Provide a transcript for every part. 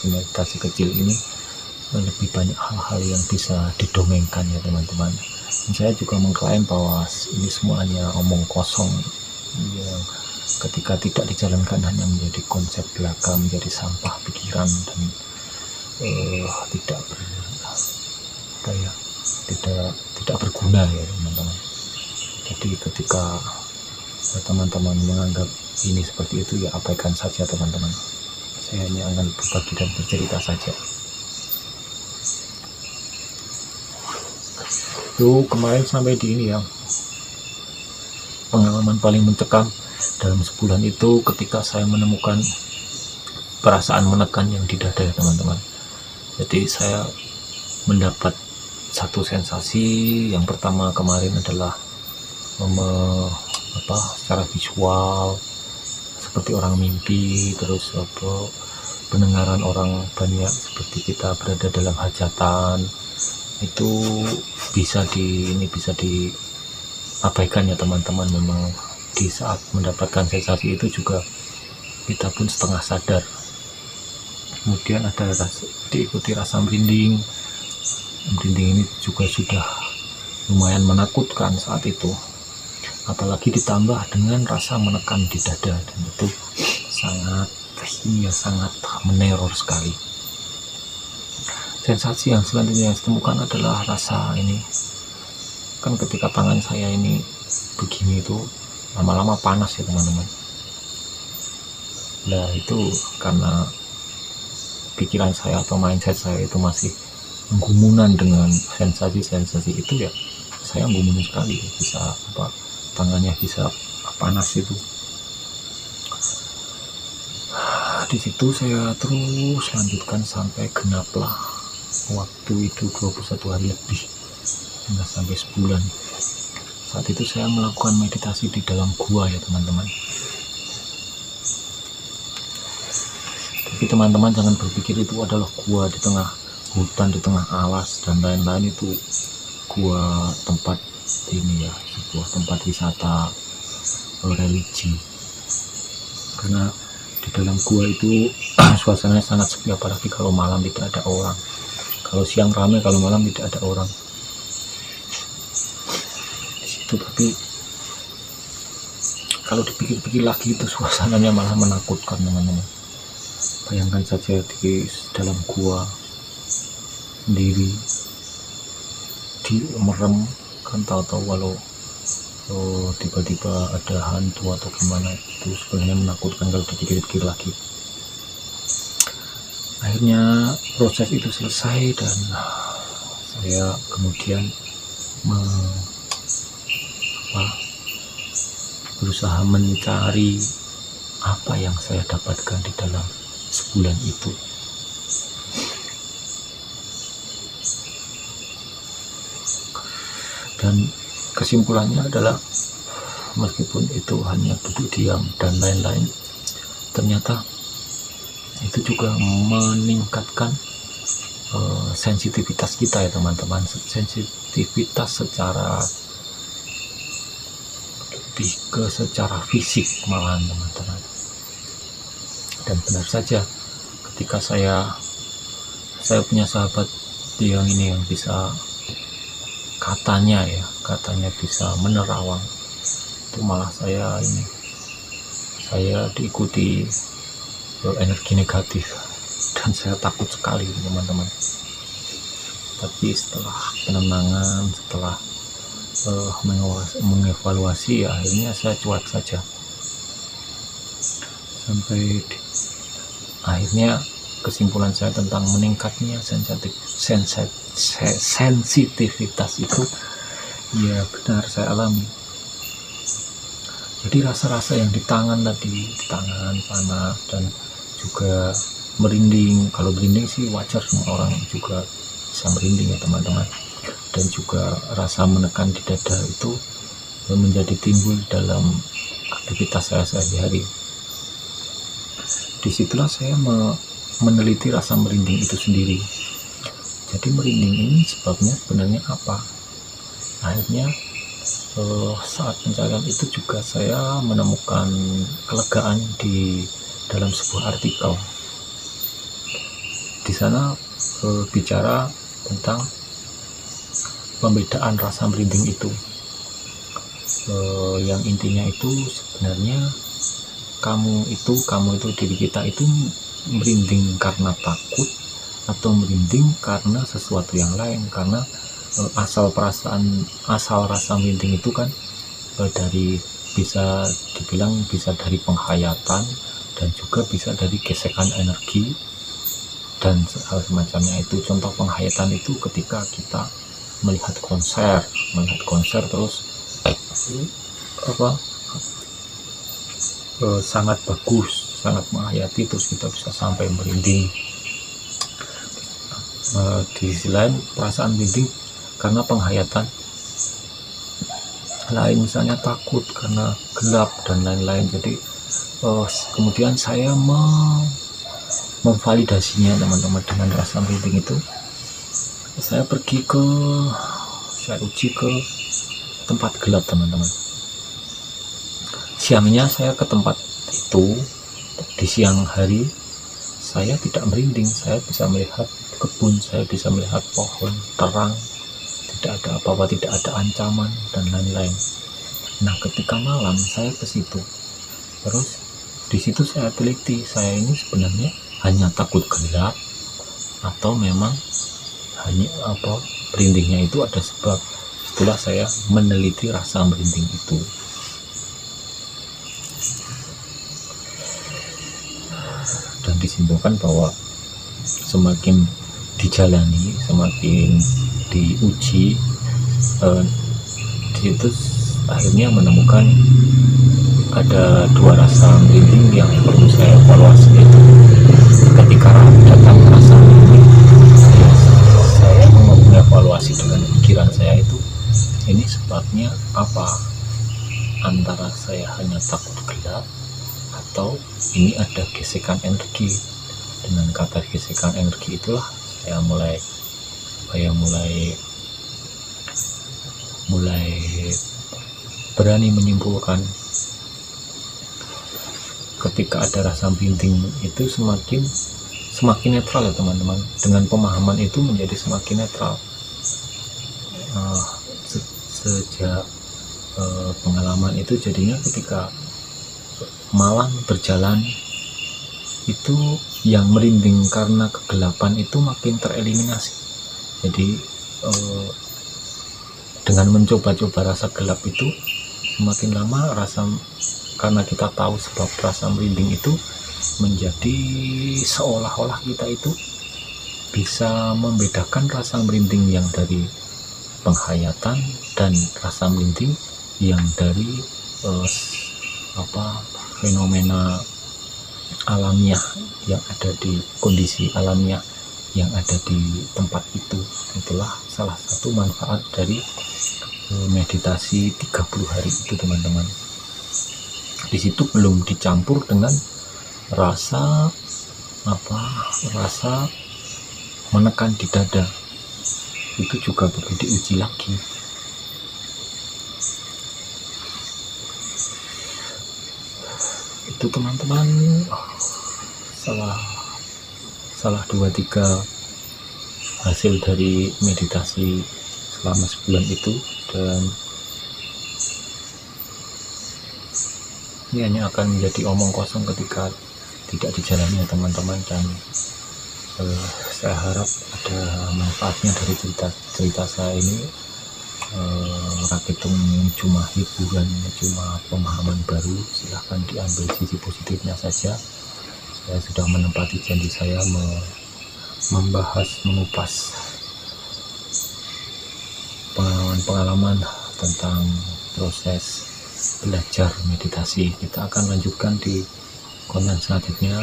meditasi kecil ini lebih banyak hal-hal yang bisa didongengkan ya teman-teman. Dan saya juga mengklaim bahwa ini semua hanya omong kosong yang ketika tidak dijalankan hanya menjadi konsep belaka, menjadi sampah pikiran, dan tidak berguna ya teman-teman. Jadi ketika teman-teman menganggap ini seperti itu, ya abaikan saja teman-teman. Saya hanya akan berbagi dan bercerita saja. Itu kemarin sampai di ini ya, pengalaman paling mencekam dalam sebulan itu ketika saya menemukan perasaan menekan yang di dada ya teman-teman. Jadi saya mendapat satu sensasi. Yang pertama kemarin adalah secara visual seperti orang mimpi, terus pendengaran orang banyak seperti kita berada dalam hajatan. Itu bisa diabaikan ya teman-teman. Memang di saat mendapatkan sensasi itu juga kita pun setengah sadar. Kemudian ada diikuti rasa merinding ini juga sudah lumayan menakutkan saat itu, apalagi ditambah dengan rasa menekan di dada, dan itu sangat meneror sekali. Sensasi yang selanjutnya yang saya temukan adalah rasa ini, kan ketika tangan saya ini begini itu lama-lama panas ya teman-teman. Nah itu karena pikiran saya atau mindset saya itu masih menggumunan dengan sensasi-sensasi itu, ya saya gumunan sekali, bisa tangannya bisa panas itu. Di situ saya terus lanjutkan sampai genaplah waktu itu 21 hari lebih, hingga sampai sebulan. Saat itu saya melakukan meditasi di dalam gua ya teman-teman. Tapi teman-teman jangan berpikir itu adalah gua di tengah hutan, di tengah alas dan lain-lain. Itu gua tempat ini ya, sebuah tempat wisata religi. Karena di dalam gua itu suasananya sangat sepi, apalagi kalau malam tidak ada orang. Kalau siang ramai, kalau malam tidak ada orang di situ. Tapi kalau dipikir-pikir lagi itu suasananya malah menakutkan teman-teman. Bayangkan saja di dalam gua sendiri di merem, kan tahu-tahu kalau tiba-tiba ada hantu atau gimana, itu sebenarnya menakutkan kalau dipikir-pikir lagi. Akhirnya proses itu selesai dan saya kemudian berusaha mencari apa yang saya dapatkan di dalam sebulan itu. Dan kesimpulannya adalah meskipun itu hanya duduk diam dan lain-lain, ternyata itu juga meningkatkan sensitivitas kita ya teman-teman. Sensitivitas secara lebih ke secara fisik malahan teman-teman. Dan benar saja ketika saya punya sahabat yang ini yang bisa katanya bisa menerawang, itu malah saya diikuti energi negatif dan saya takut sekali teman-teman. Tapi setelah penenangan, setelah mengevaluasi, ya akhirnya saya cuek saja sampai akhirnya kesimpulan saya tentang meningkatnya sensitivitas itu ya benar saya alami. Jadi rasa-rasa yang di tangan panas dan juga merinding. Kalau merinding sih wajar, semua orang juga bisa merinding ya teman-teman. Dan juga rasa menekan di dada itu menjadi timbul dalam aktivitas saya sehari-hari. Disitulah saya meneliti rasa merinding itu sendiri. Jadi merinding ini sebabnya sebenarnya apa? Akhirnya saat pencarian itu juga saya menemukan kelegaan di dalam sebuah artikel di sana bicara tentang pembedaan rasa merinding itu, yang intinya itu sebenarnya kamu itu diri kita itu merinding karena takut atau merinding karena sesuatu yang lain. Karena asal rasa merinding itu kan dari, bisa dibilang bisa dari penghayatan dan juga bisa dari gesekan energi dan hal semacamnya itu. Contoh penghayatan itu ketika kita melihat konser terus sangat bagus, sangat menghayati, terus kita bisa sampai merinding. Di sisi lain perasaan merinding karena penghayatan lain, misalnya takut karena gelap dan lain-lain. Jadi kemudian saya memvalidasinya teman-teman dengan rasa merinding itu. Saya uji ke tempat gelap teman-teman. Siangnya saya ke tempat itu, di siang hari saya tidak merinding, saya bisa melihat kebun, saya bisa melihat pohon terang, tidak ada apa-apa, tidak ada ancaman dan lain-lain. Nah ketika malam saya ke situ, terus di situ saya teliti, saya ini sebenarnya hanya takut gelap atau memang hanya merindingnya itu ada sebab. Setelah saya meneliti rasa merinding itu, dan disimpulkan bahwa semakin dijalani, semakin diuji, di situ akhirnya menemukan ada dua rasa merinding yang perlu saya evaluasi. Itu ketika datang rasa merinding, saya mengevaluasi dengan pikiran saya itu, ini sebabnya apa? Antara saya hanya takut gelap atau ini ada gesekan energi. Dengan kata gesekan energi itulah saya mulai berani menyimpulkan ketika ada rasa merinding itu semakin netral ya teman-teman. Dengan pemahaman itu menjadi semakin netral. Sejak pengalaman itu jadinya ketika malam berjalan itu yang merinding karena kegelapan itu makin tereliminasi. Jadi dengan mencoba-coba rasa gelap itu, semakin lama karena kita tahu sebab rasa merinding itu, menjadi seolah-olah kita itu bisa membedakan rasa merinding yang dari penghayatan dan rasa merinding yang dari fenomena alamiah yang ada di kondisi alamiah yang ada di tempat itu. Itulah salah satu manfaat dari meditasi 30 hari itu teman-teman. Di situ belum dicampur dengan rasa menekan di dada, itu juga perlu diuji lagi. Itu teman-teman salah 2-3 hasil dari meditasi selama sebulan itu. Dan ini hanya akan menjadi omong kosong ketika tidak dijalani ya teman-teman. Dan saya harap ada manfaatnya dari cerita saya ini. Rakitung cuma hiburan, cuma pemahaman baru, silahkan diambil sisi positifnya saja. Saya sudah menempati janji saya mengupas pengalaman tentang proses belajar meditasi. Kita akan lanjutkan di konten selanjutnya.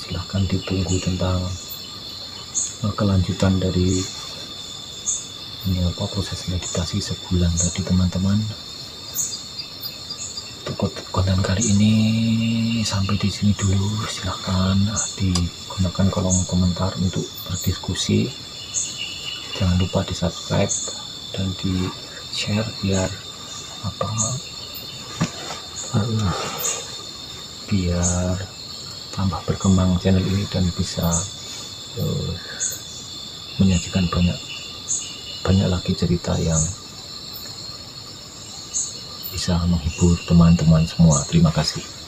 Silahkan ditunggu tentang kelanjutan dari proses meditasi sebulan tadi teman-teman. Untuk konten kali ini sampai di sini dulu. Silahkan digunakan kolom komentar untuk berdiskusi. Jangan lupa di subscribe dan di share biar tambah berkembang channel ini dan bisa menyajikan banyak lagi cerita yang bisa menghibur teman-teman semua. Terima kasih.